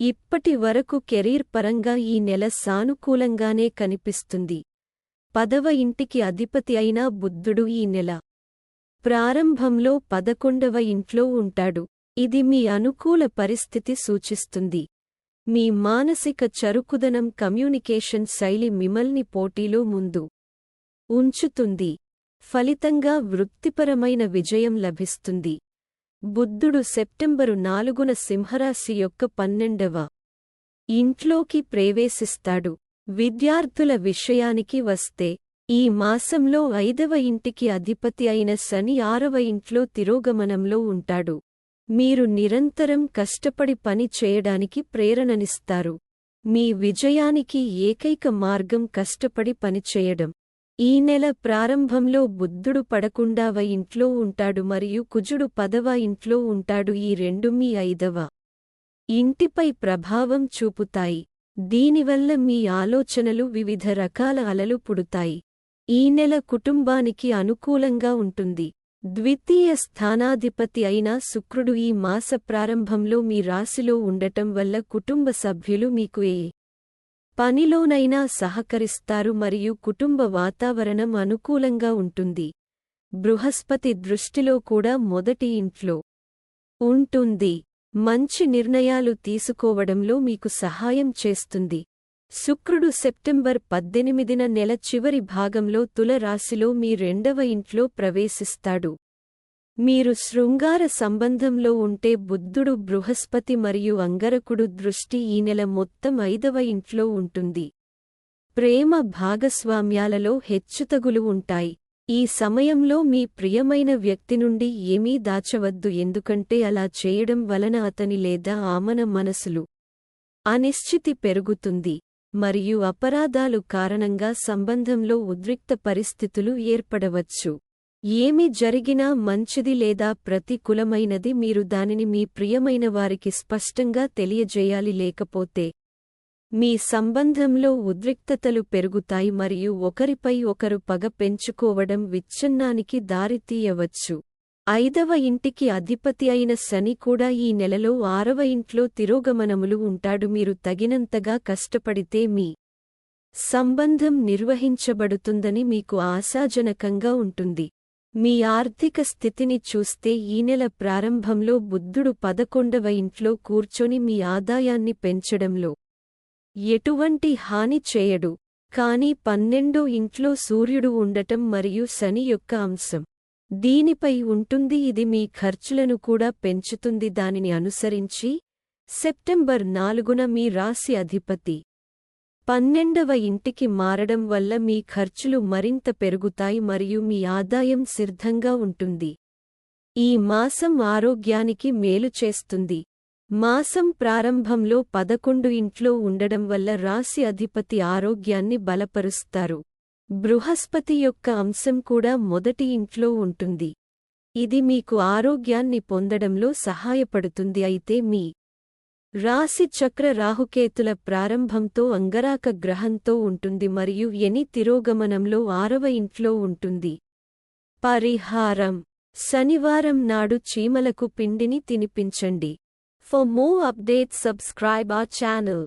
ఇప్పటి వరకు కెరీర్ పరంగా ఈ నెల సానుకూలంగానే కనిపిస్తుంది. 10వ ఇంటికి అధిపతి అయిన బుద్ధుడు ఈ నెల ప్రారంభంలో 11వ ఇంట్లో ఉంటాడు. ఇది మీ అనుకూల పరిస్థితి సూచిస్తుంది. మీ మానసిక చరుకుదనం కమ్యూనికేషన్ శైలి మిమ్మల్ని పోటీలో ముందు ఉంచుతుంది. ఫలితంగా వృత్తిపరమైన విజయం లభిస్తుంది. బుద్ధుడు సెప్టెంబరు 4న సింహరాశి యొక్క 12వ ఇంట్లోకి ప్రవేశిస్తాడు. విద్యార్థుల విషయానికి వస్తే ఈ మాసంలో 5వ ఇంటికి అధిపతి అయిన శని 6వ ఇంట్లో తిరోగమనంలో ఉంటాడు. మీరు నిరంతరం కష్టపడి పని చేయడానికి ప్రేరణనిస్తారు. మీ విజయానికి ఏకైక మార్గం కష్టపడి పనిచేయడం. ఈ నెల ప్రారంభంలో బుద్ధుడు 11వ ఇంట్లో ఉంటాడు మరియు కుజుడు 10వ ఇంట్లో ఉంటాడు. ఈ రెండు మీ 5వ ఇంటిపై ప్రభావం చూపుతాయి. దీనివల్ల మీ ఆలోచనలు వివిధ రకాల అలలు పుడుతాయి. ఈ నెల కుటుంబానికి అనుకూలంగా ఉంటుంది. ద్వితీయ స్థానాధిపతి అయిన శుక్రుడు ఈ మాస ప్రారంభంలో మీ రాశిలో ఉండటం వల్ల కుటుంబ సభ్యులు మీకు ఏ పనిలోనైనా సహకరిస్తారు మరియు కుటుంబ వాతావరణం అనుకూలంగా ఉంటుంది. బృహస్పతి దృష్టిలో కూడా మొదటి ఇంట్లో ఉంటుంది. మంచి నిర్ణయాలు తీసుకోవడంలో మీకు సహాయం చేస్తుంది. శుక్రుడు సెప్టెంబర్ 18న నెల చివరి భాగంలో తుల రాశిలో మీ 2వ ఇంట్లో ప్రవేశిస్తాడు. మీరు శృంగార సంబంధంలో ఉంటే బుద్ధుడు బృహస్పతి మరియు అంగారకుడు దృష్టి ఈ నెల మొత్తం 5వ ఇంట్లో ఉంటుంది. ప్రేమ భాగస్వామ్యాలలో హెచ్చుతగులు ఉంటాయి. ఈ సమయంలో మీ ప్రియమైన వ్యక్తి నుండి ఏమీ దాచవద్దు, ఎందుకంటే అలా చేయడం వలన అతని లేదా ఆమె మనసులో అనిశ్చితి పెరుగుతుంది మరియు అపరాధాలు కారణంగా సంబంధంలో ఉద్రిక్త పరిస్థితులు ఏర్పడవచ్చు. ఏమి జరిగినా మంచిది లేదా ప్రతికూలమైనది మీరు దానిని మీ ప్రియమైన వారికి స్పష్టంగా తెలియజేయాలి, లేకపోతే మీ సంబంధంలో ఉద్రిక్తతలు పెరుగుతాయి మరియు ఒకరిపై ఒకరు పగ పెంచుకోవడం విచ్ఛిన్నానికి దారితీయవచ్చు. 5వ ఇంటికి అధిపతి అయిన శని కూడా ఈ నెలలో 6వ ఇంట్లో తిరోగమనములు ఉంటాడు. మీరు తగినంతగా కష్టపడితే మీ సంబంధం నిర్వహించబడుతుందని మీకు ఆశాజనకంగా ఉంటుంది. మీ ఆర్థిక స్థితిని చూస్తే ఈ నెల ప్రారంభంలో బుద్ధుడు 11వ ఇంట్లో కూర్చొని మీ ఆదాయాన్ని పెంచడంలో ఎటువంటి హాని చేయడు. కాని 12వ ఇంట్లో సూర్యుడు ఉండటం మరియు శని యొక్క అంశం దీనిపై ఉంటుంది. ఇది మీ ఖర్చులను కూడా పెంచుతుంది. దానిని అనుసరించి సెప్టెంబర్ 4న మీ రాశి అధిపతి 12వ ఇంటికి మారడం వల్ల మీ ఖర్చులు మరింత పెరుగుతాయి మరియు మీ ఆదాయం స్థిరంగా ఉంటుంది. ఈ మాసం ఆరోగ్యానికి మేలు చేస్తుంది. మాసం ప్రారంభంలో 11 ఇంట్లో ఉండడం వల్ల రాశి అధిపతి ఆరోగ్యాన్ని బలపరుస్తారు. బృహస్పతి యొక్క అంశం కూడా మొదటి ఇంట్లో ఉంటుంది. ఇది మీకు ఆరోగ్యాన్ని పొందడంలో సహాయపడుతుంది. అయితే మీ రాశి చక్ర రాహుకేతుల ప్రారంభంతో అంగారక గ్రహంతో ఉంటుంది మరియు శని తిరోగమనంలో 6వ ఇంట్లో ఉంటుంది. పరిహారం: శనివారం నాడు చీమలకు పిండిని తినిపించండి. For more updates, subscribe our channel.